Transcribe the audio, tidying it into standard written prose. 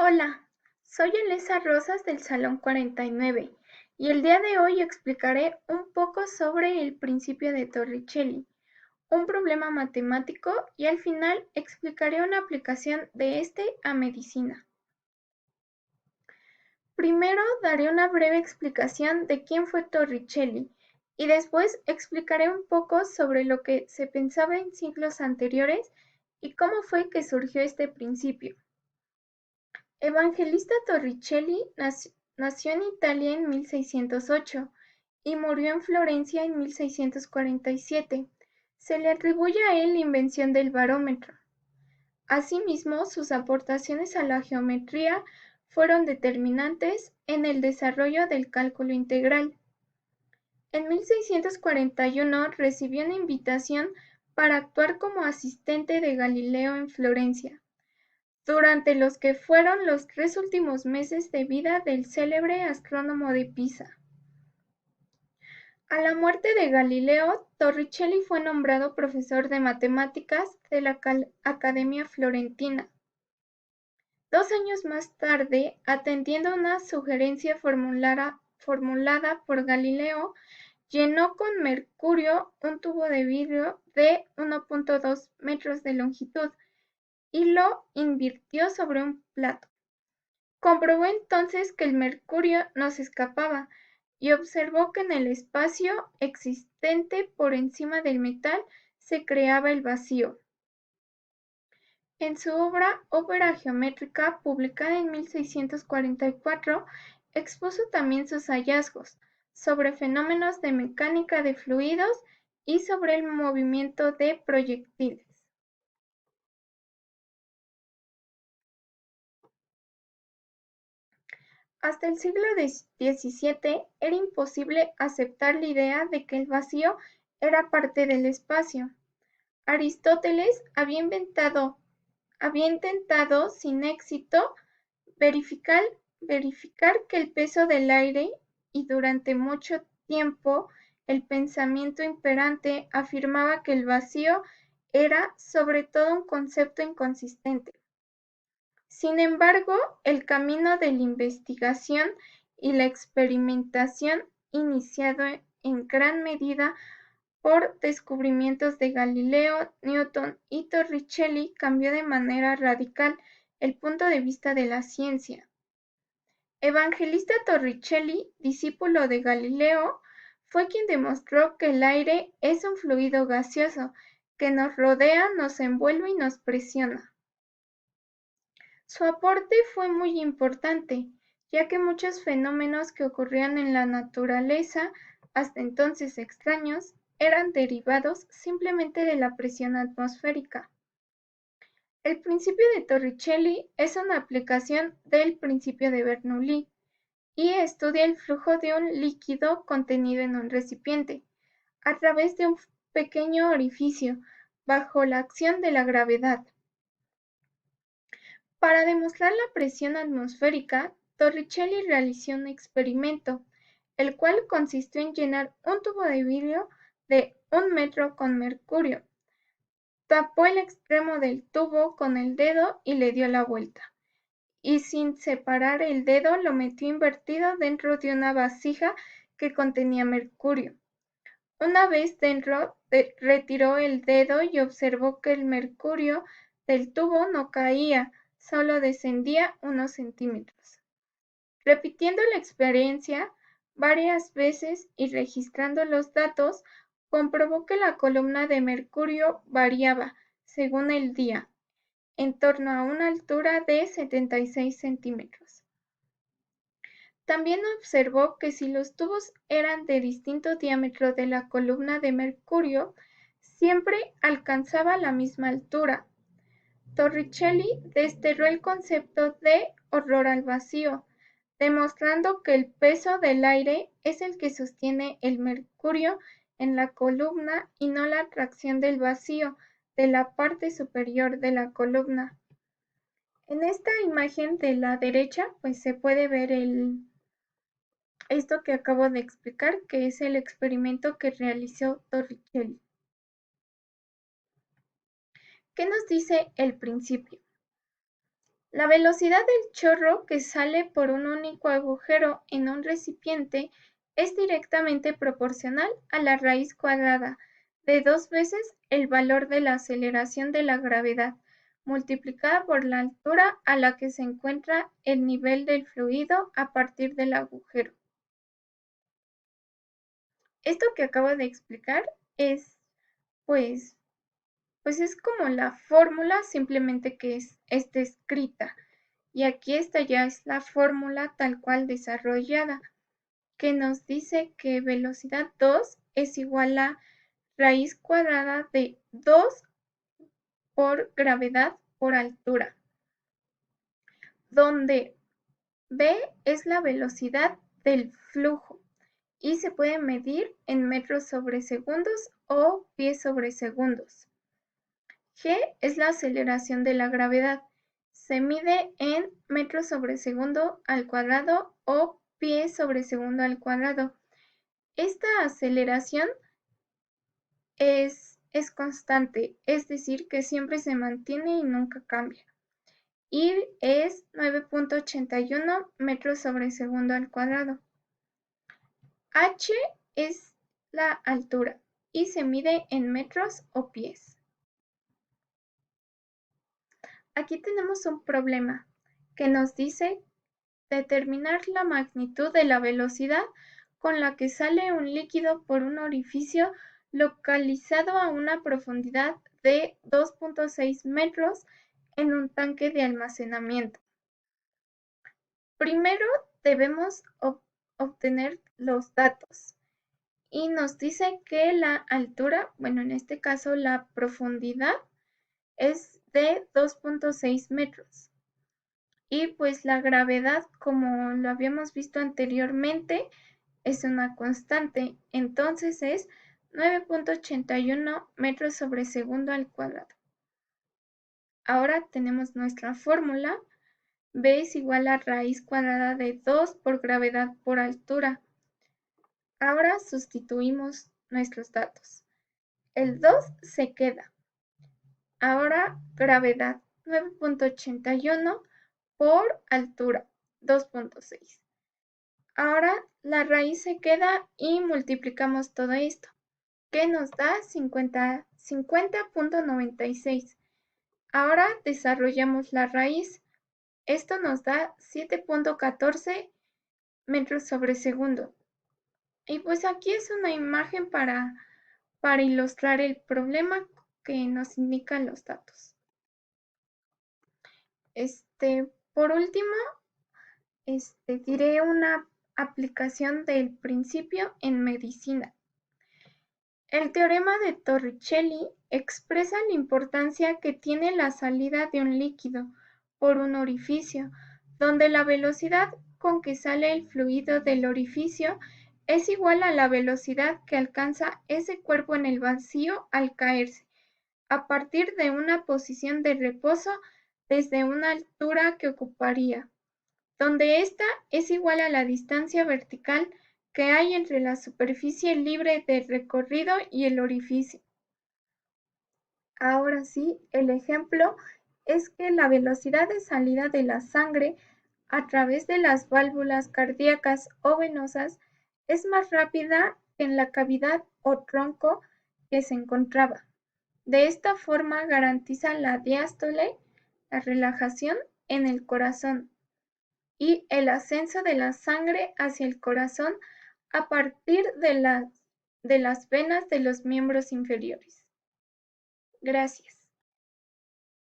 Hola, soy Elisa Rosas del Salón 49 y el día de hoy explicaré un poco sobre el principio de Torricelli, un problema matemático y al final explicaré una aplicación de este a medicina. Primero daré una breve explicación de quién fue Torricelli y después explicaré un poco sobre lo que se pensaba en siglos anteriores y cómo fue que surgió este principio. Evangelista Torricelli nació en Italia en 1608 y murió en Florencia en 1647. Se le atribuye a él la invención del barómetro. Asimismo, sus aportaciones a la geometría fueron determinantes en el desarrollo del cálculo integral. En 1641 recibió una invitación para actuar como asistente de Galileo en Florencia, durante los que fueron los 3 últimos meses de vida del célebre astrónomo de Pisa. A la muerte de Galileo, Torricelli fue nombrado profesor de matemáticas de la Academia Florentina. 2 años más tarde, atendiendo una sugerencia formulada por Galileo, llenó con mercurio un tubo de vidrio de 1.2 metros de longitud y lo invirtió sobre un plato. Comprobó entonces que el mercurio no se escapaba y observó que en el espacio existente por encima del metal se creaba el vacío. En su obra Ópera geométrica, publicada en 1644, expuso también sus hallazgos sobre fenómenos de mecánica de fluidos y sobre el movimiento de proyectiles. Hasta el siglo XVII era imposible aceptar la idea de que el vacío era parte del espacio. Aristóteles había intentado sin éxito verificar que el peso del aire, y durante mucho tiempo el pensamiento imperante afirmaba que el vacío era sobre todo un concepto inconsistente. Sin embargo, el camino de la investigación y la experimentación, iniciado en gran medida por descubrimientos de Galileo, Newton y Torricelli, cambió de manera radical el punto de vista de la ciencia. Evangelista Torricelli, discípulo de Galileo, fue quien demostró que el aire es un fluido gaseoso que nos rodea, nos envuelve y nos presiona. Su aporte fue muy importante, ya que muchos fenómenos que ocurrían en la naturaleza, hasta entonces extraños, eran derivados simplemente de la presión atmosférica. El principio de Torricelli es una aplicación del principio de Bernoulli y estudia el flujo de un líquido contenido en un recipiente, a través de un pequeño orificio, bajo la acción de la gravedad. Para demostrar la presión atmosférica, Torricelli realizó un experimento, el cual consistió en llenar un tubo de vidrio de 1 metro con mercurio. Tapó el extremo del tubo con el dedo y le dio la vuelta, y sin separar el dedo lo metió invertido dentro de una vasija que contenía mercurio. Una vez dentro, retiró el dedo y observó que el mercurio del tubo no caía, solo descendía unos centímetros. Repitiendo la experiencia varias veces y registrando los datos, comprobó que la columna de mercurio variaba, según el día, en torno a una altura de 76 centímetros. También observó que si los tubos eran de distinto diámetro de la columna de mercurio, siempre alcanzaba la misma altura. Torricelli desterró el concepto de horror al vacío, demostrando que el peso del aire es el que sostiene el mercurio en la columna y no la atracción del vacío de la parte superior de la columna. En esta imagen de la derecha, pues se puede ver esto que acabo de explicar, que es el experimento que realizó Torricelli. ¿Qué nos dice el principio? La velocidad del chorro que sale por un único agujero en un recipiente es directamente proporcional a la raíz cuadrada de 2 veces el valor de la aceleración de la gravedad, multiplicada por la altura a la que se encuentra el nivel del fluido a partir del agujero. Esto que acabo de explicar es, pues, es como la fórmula, simplemente que está escrita. Y aquí esta ya es la fórmula tal cual desarrollada, que nos dice que velocidad 2 es igual a raíz cuadrada de 2 por gravedad por altura, donde v es la velocidad del flujo y se puede medir en metros sobre segundos o pies sobre segundos. G es la aceleración de la gravedad. Se mide en metros sobre segundo al cuadrado o pies sobre segundo al cuadrado. Esta aceleración es constante, es decir, que siempre se mantiene y nunca cambia. Y es 9.81 metros sobre segundo al cuadrado. H es la altura y se mide en metros o pies. Aquí tenemos un problema que nos dice determinar la magnitud de la velocidad con la que sale un líquido por un orificio localizado a una profundidad de 2.6 metros en un tanque de almacenamiento. Primero debemos obtener los datos y nos dice que la altura, bueno, en este caso la profundidad es de 2.6 metros. Y pues la gravedad, como lo habíamos visto anteriormente, es una constante, entonces es 9.81 metros sobre segundo al cuadrado. Ahora tenemos nuestra fórmula, v es igual a raíz cuadrada de 2 por gravedad por altura. Ahora sustituimos nuestros datos. El 2 se queda. Ahora gravedad 9.81 por altura 2.6. Ahora la raíz se queda y multiplicamos todo esto, que nos da 50.96. Ahora desarrollamos la raíz. Esto nos da 7.14 metros sobre segundo. Y pues aquí es una imagen para ilustrar el problema que nos indican los datos. Por último, diré una aplicación del principio en medicina. El teorema de Torricelli expresa la importancia que tiene la salida de un líquido por un orificio, donde la velocidad con que sale el fluido del orificio es igual a la velocidad que alcanza ese cuerpo en el vacío al caerse, a partir de una posición de reposo desde una altura que ocuparía, donde ésta es igual a la distancia vertical que hay entre la superficie libre de recorrido y el orificio. Ahora sí, el ejemplo es que la velocidad de salida de la sangre a través de las válvulas cardíacas o venosas es más rápida que en la cavidad o tronco que se encontraba. De esta forma garantiza la diástole, la relajación en el corazón, y el ascenso de la sangre hacia el corazón a partir de las venas de los miembros inferiores. Gracias.